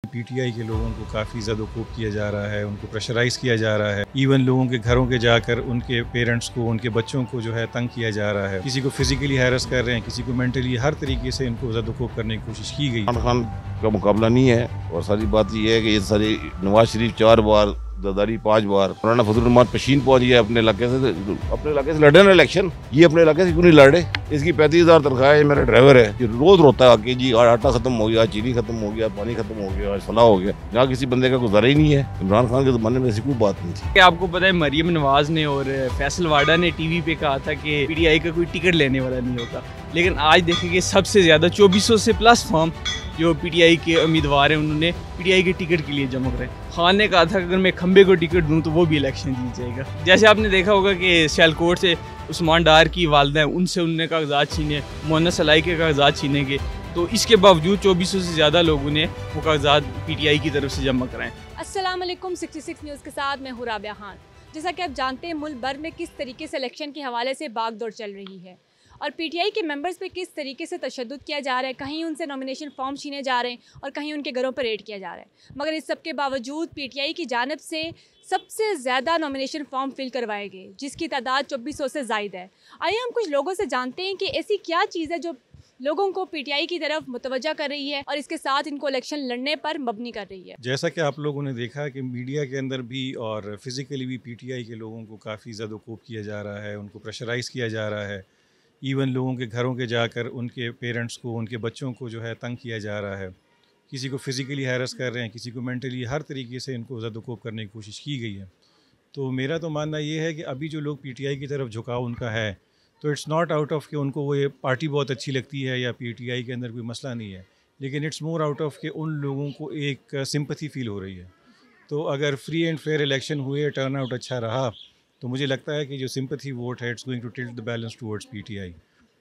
PTI के लोगों को काफ़ी ज़्यादोकोब किया जा रहा है, उनको प्रेशराइज़ किया जा रहा है। इवन लोगों के घरों के जाकर उनके पेरेंट्स को, उनके बच्चों को जो है तंग किया जा रहा है। किसी को फिजिकली हैरेस कर रहे हैं, किसी को मेंटली, हर तरीके से इनको ज़्यादोकोब करने की कोशिश की गई। इमरान खान का मुकाबला नहीं है। और सारी बात यह है कि ये सारी नवाज शरीफ 4 बार, जरदारी 5 बार, मौलाना फजल रहमान पशीन पहुंच गया अपने इलाके से लड़े ना इलेक्शन। ये अपने इलाके से क्यों नहीं लड़े? इसकी 35,000 तनख्वाह है, मेरा ड्राइवर है, ये रोज रोता है आके जी आटा खत्म हो गया, चीनी खत्म हो गया, पानी खत्म हो गया, फलाह हो गया। यहाँ किसी बंदे का गुजारा ही नहीं है। इमरान खान के ज़माने में ऐसी कोई बात नहीं थी। आपको पता है मरियम नवाज ने और फैसल वाडा ने टीवी पे कहा था कि पीटीआई का कोई टिकट लेने वाला नहीं होता, लेकिन आज देखेंगे सबसे ज़्यादा 2400 से प्लस फॉर्म जो पीटीआई के उम्मीदवार हैं उन्होंने पीटीआई के टिकट के लिए जमा करे। खान ने कहा था कि अगर मैं खंबे को टिकट दूं तो वो भी इलेक्शन जीत जाएगा। जैसे आपने देखा होगा कि सियालकोट से उस्मान डार की वालदा हैं, उनसे उनने कागजात छीने, मोहन्नद सलाई के कागजात छीनेंगे, तो इसके बावजूद 2400 से ज़्यादा लोगों ने वो कागजात पीटीआई की तरफ से जमा कराएं। अस्सलाम वालेकुम, 66 न्यूज़ के साथ मैं हूँ राबिया खान। जैसा कि आप जानते हैं मुल्क भर में किस तरीके से इलेक्शन के हवाले से भागदौड़ चल रही है और पीटीआई के मेंबर्स पे किस तरीके से तशद्दुद किया जा रहा है। कहीं उनसे नॉमिनेशन फॉर्म छीने जा रहे हैं और कहीं उनके घरों पर रेड किया जा रहा है। मगर इस सब के बावजूद पीटीआई की जानिब से सबसे ज़्यादा नॉमिनेशन फॉर्म फिल करवाए गए, जिसकी तादाद 2400 से ज़ायद है। आइए हम कुछ लोगों से जानते हैं कि ऐसी क्या चीज़ है जो लोगों को पीटीआई की तरफ मुतवज्जा कर रही है और इसके साथ इनको इलेक्शन लड़ने पर मबनी कर रही है। जैसा कि आप लोगों ने देखा कि मीडिया के अंदर भी और फिज़िकली भी पीटीआई के लोगों को काफ़ी ज़्यादोकोब किया जा रहा है, उनको प्रेशराइज़ किया जा रहा है। इवन लोगों के घरों के जाकर उनके पेरेंट्स को, उनके बच्चों को जो है तंग किया जा रहा है। किसी को फिजिकली हैरेस कर रहे हैं, किसी को मेंटली, हर तरीके से इनको ज़्यादोकोब करने की कोशिश की गई है। तो मेरा तो मानना ये है कि अभी जो लोग पीटीआई की तरफ झुकाव उनका है, तो इट्स नॉट आउट ऑफ कि उनको वो ये पार्टी बहुत अच्छी लगती है या पीटीआई के अंदर कोई मसला नहीं है, लेकिन इट्स मोर आउट ऑफ कि उन लोगों को एक सिंपैथी फील हो रही है। तो अगर फ्री एंड फेयर इलेक्शन हुए, टर्न आउट अच्छा रहा, तो मुझे लगता है कि जो सिंपैथी वोट है it's going to tilt the balance towards PTI.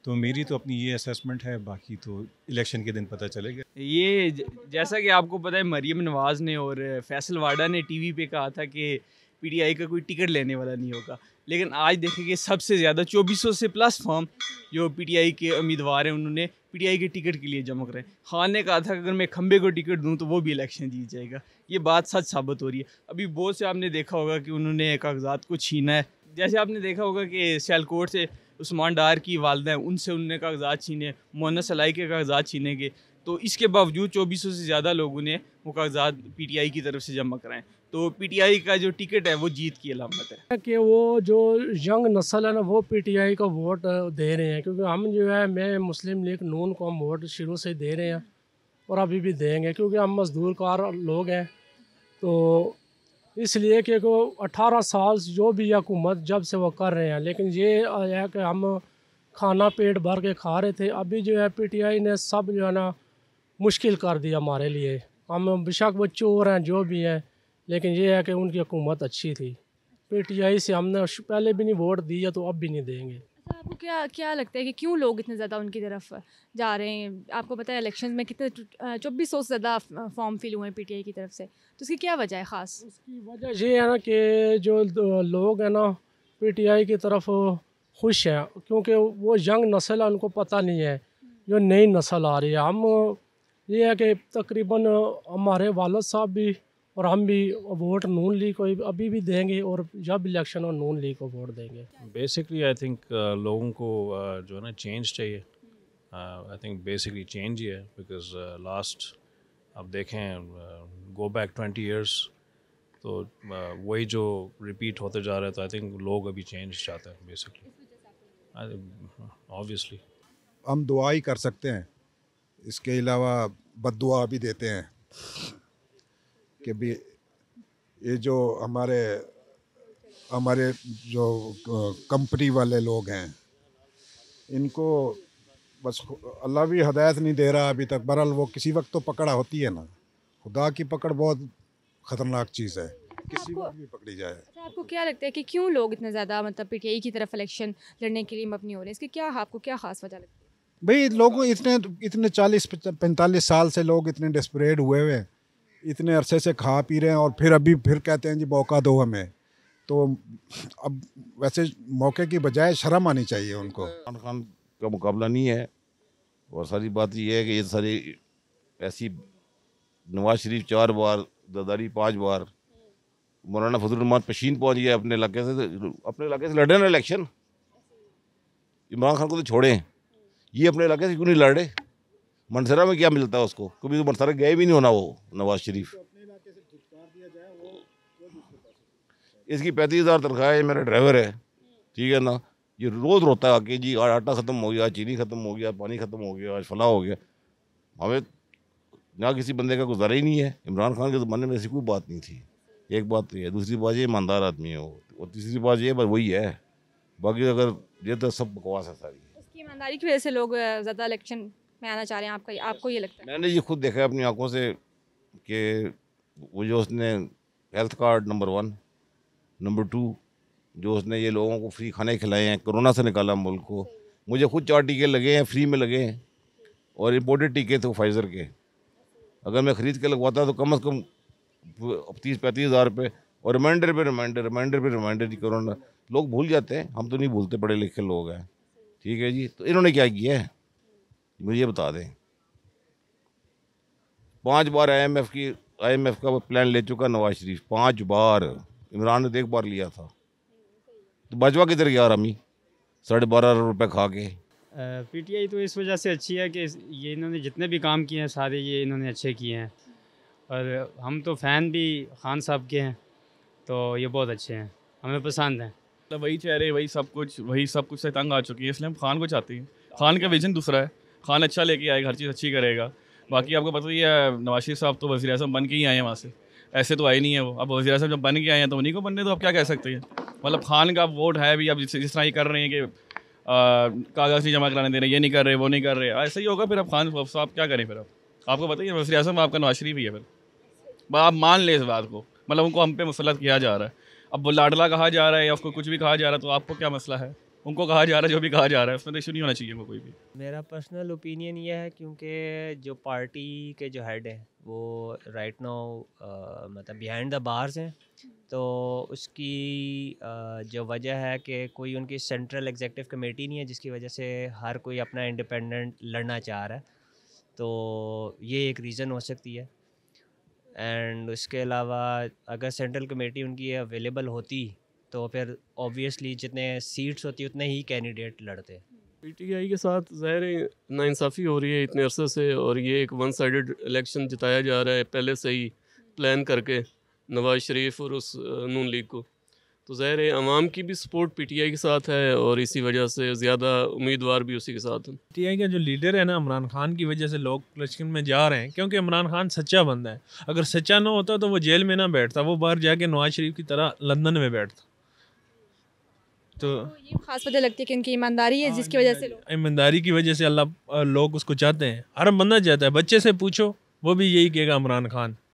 तो मेरी तो अपनी ये असेसमेंट है, बाकी तो इलेक्शन के दिन पता चलेगा। ये जैसा कि आपको पता है मरियम नवाज ने और फैसल वाडा ने टीवी पे कहा था कि पीटीआई का कोई टिकट लेने वाला नहीं होगा, लेकिन आज देखेंगे सबसे ज़्यादा 2400 से प्लस फॉर्म जो पीटीआई के उम्मीदवार हैं उन्होंने पीटीआई के टिकट के लिए जमा कराए। खान ने कहा था कि अगर मैं खंबे को टिकट दूं तो वो भी इलेक्शन जीत जाएगा। ये बात सच साबित हो रही है। अभी बहुत से आपने देखा होगा कि उन्होंने कागजात को छीना है। जैसे आपने देखा होगा कि सियालकोट से उस्मान डार की वालदा हैं, उनसे उनने कागजात छीने, मोहन्नद सलाई के कागजात छीनेंगे, तो इसके बावजूद 2400 से ज़्यादा लोगों ने वो कागजात पीटीआई की तरफ से जमा कराएं। तो पीटीआई का जो टिकट है वो जीत की अलामत है कि वो जो यंग नस्ल है ना वो पीटीआई का वोट दे रहे हैं, क्योंकि हम जो है मैं मुस्लिम लीग नून को हम वोट शुरू से दे रहे हैं और अभी भी देंगे, क्योंकि हम मजदूर कार लोग हैं। तो इसलिए कि 18 साल जो भी हुकूमत जब से वो कर रहे हैं, लेकिन ये है कि हम खाना पेट भर के खा रहे थे। अभी जो है पीटीआई ने सब जो है ना मुश्किल कर दिया हमारे लिए। हम बेशक वो चोर हैं जो भी हैं, लेकिन ये है कि उनकी हुकूमत अच्छी थी। पीटीआई से हमने पहले भी नहीं वोट दिया तो अब भी नहीं देंगे। अच्छा, आपको क्या क्या लगता है कि क्यों लोग इतने ज़्यादा उनकी तरफ जा रहे हैं? आपको पता है इलेक्शन में कितने 2400 से ज़्यादा फॉर्म फिल हुए हैं पीटीआई की तरफ से, तो उसकी क्या वजह है ख़ास? उसकी वजह ये है ना कि जो लोग हैं ना पीटीआई की तरफ खुश हैं, क्योंकि वो यंग नस्ल है, उनको पता नहीं है जो नई नस्ल आ रही है। हम ये है कि तकरीबन हमारे वालिद साहब भी और हम भी वोट नून लीग को अभी भी देंगे और जब इलेक्शन हो नून लीग को वोट देंगे। बेसिकली आई थिंक लोगों को जो है ना चेंज चाहिए। आई थिंक बेसिकली चेंज ही है, बिकॉज लास्ट अब देखें गो बैक 20 ईयर्स तो वही जो रिपीट होते जा रहे हैं। तो आई थिंक लोग अभी चेंज चाहते हैं बेसिकली, ऑब्वियसली। हम दुआ ही कर सकते हैं, इसके अलावा बद्दुआ भी देते हैं कि भी ये जो हमारे जो कंपनी वाले लोग हैं इनको बस अल्लाह भी हदायत नहीं दे रहा अभी तक। बहरहाल वो किसी वक्त तो पकड़ा होती है ना, खुदा की पकड़ बहुत ख़तरनाक चीज़ है, किसी वक्त भी पकड़ी जाए। अच्छा, आपको क्या लगता है कि क्यों लोग इतने ज़्यादा मतलब पीटीआई की तरफ इलेक्शन लड़ने के लिए मबनी हो रहे हैं? इसकी क्या आपको क्या ख़ास वजह लगती है? भाई लोगों इतने 40-45 साल से लोग इतने डेस्परेट हुए हुए, इतने अरसे से खा पी रहे हैं और फिर कहते हैं जी मौका दो हमें। तो अब वैसे मौके की बजाय शर्म आनी चाहिए उनको। इमरान खान का मुकाबला नहीं है। और सारी बात यह है कि ये सारी ऐसी नवाज शरीफ 4 बार, जरदारी 5 बार, मौलाना फजल रहमान पशीन पहुंच गया अपने इलाके से लड़े ना इलेक्शन। इमरान खान को तो छोड़ें, ये अपने इलाके से क्यों नहीं लड़ रहे? मनसरा में क्या मिलता है उसको? कभी तो मनसरा गए भी नहीं होना वो नवाज शरीफ। इसकी 35,000 तनख्वाह है, मेरा ड्राइवर है, ठीक है ना। ये रोज़ रोता है आके, जी आटा ख़त्म हो गया, चीनी ख़त्म हो गया, पानी ख़त्म हो गया, आज फला हो गया। हमें ना किसी बंदे का गुजारा ही नहीं है। इमरान खान के ज़माने में ऐसी कोई बात नहीं थी। एक बात तो ये, दूसरी बात ये ईमानदार आदमी है वो, और तीसरी बात ये बस वही है। बाकी अगर ये तो सब बकवास है सारी। उसकी ईमानदारी की वजह से लोग ज़्यादा इलेक्शन में आना चाह रहे हैं, आपको ये लगता है? मैंने ये खुद देखा है अपनी आंखों से कि वो जो उसने हेल्थ कार्ड नंबर 1, नंबर 2 जो उसने ये लोगों को फ्री खाने खिलाए हैं, कोरोना से निकाला मुल्क को। मुझे खुद 4 टीके लगे हैं, फ्री में लगे हैं, और इम्पोर्टेड टीके थे फाइज़र के। अगर मैं ख़रीद के लगवाता तो कम से कम 30-35 हज़ार रुपये, और रिमाइंडर कोरोना। लोग भूल जाते हैं, हम तो नहीं भूलते, पढ़े लिखे लोग हैं, ठीक है जी। तो इन्होंने क्या किया है मुझे बता दें। 5 बार IMF का प्लान ले चुका नवाज शरीफ, 5 बार। इमरान ने तो 1 बार लिया था। तो बाजवा किधर गया रमी 12.5 रुपये खा के? PTI तो इस वजह से अच्छी है कि ये इन्होंने जितने भी काम किए हैं सारे ये इन्होंने अच्छे किए हैं, और हम तो फ़ैन भी खान साहब के हैं, तो ये बहुत अच्छे हैं, हमें पसंद हैं। मतलब वही चेहरे, वही सब कुछ से तंग आ चुकी है, इसलिए हम खान को चाहते हैं। खान का विजन दूसरा है, खान अच्छा लेके आएगा, हर चीज़ अच्छी करेगा। बाकी आपको पता ही है नवाज शरीफ साहब तो वज़ीर आज़म बन के ही आए हैं वहाँ से, ऐसे तो आए नहीं है वो। अब वज़ीर आज़म जब बन के आए हैं तो उन्हीं को बनने, तो आप क्या कह सकते हैं। मतलब खान का वोट है भी, अब जिस तरह ये कर रहे हैं कि कागज़ नहीं जमा कराने दे रहे, ये नहीं कर रहे, वो नहीं कर रहे, ऐसा ही होगा फिर। अब खान साहब क्या करें फिर? अब आपको पता ही है वज़ीर आज़म आपका नवाज शरीफ ही है। फिर आप मान ले इस बात को, मतलब उनको हम पे मुसल्लत किया जा रहा है। अब वो लाडला कहा जा रहा है या उसको कुछ भी कहा जा रहा है, तो आपको क्या मसला है? उनको कहा जा रहा है जो भी कहा जा रहा है, उसमें तो इशू नहीं होना चाहिए वो कोई भी। मेरा पर्सनल ओपिनियन ये है, क्योंकि जो पार्टी के जो हेड हैं वो राइट नाउ मतलब बिहाइंड द बार्स हैं, तो उसकी जो वजह है कि कोई उनकी सेंट्रल एग्जीक्यूटिव कमेटी नहीं है, जिसकी वजह से हर कोई अपना इंडिपेंडेंट लड़ना चाह रहा है, तो ये एक रीज़न हो सकती है। एंड उसके अलावा अगर सेंट्रल कमेटी उनकी अवेलेबल होती तो फिर ऑब्वियसली जितने सीट्स होती उतने ही कैंडिडेट लड़ते। PTI के साथ ज़ाहिर नाइंसाफ़ी हो रही है इतने अरसे से, और ये एक 1 साइडेड इलेक्शन जिताया जा रहा है पहले से ही प्लान करके नवाज शरीफ और उस नून लीग को। तो ज़ाहिर है अवाम की भी सपोर्ट PTI के साथ है, और इसी वजह से ज़्यादा उम्मीदवार भी उसी के साथ हैं। PTI का जो लीडर है ना इमरान खान की वजह से लोग इलेक्शन में जा रहे हैं, क्योंकि इमरान खान सच्चा बंदा है। अगर सच्चा ना होता तो वो जेल में ना बैठता, वो बाहर जाके नवाज शरीफ की तरह लंदन में बैठता। तो ये खास वजह लगती है कि उनकी ईमानदारी है, जिसकी वजह से ईमानदारी की वजह से लोग उसको चाहते हैं। हर बंदा चाहता है, बच्चे से पूछो वो भी यही कहेगा इमरान खान।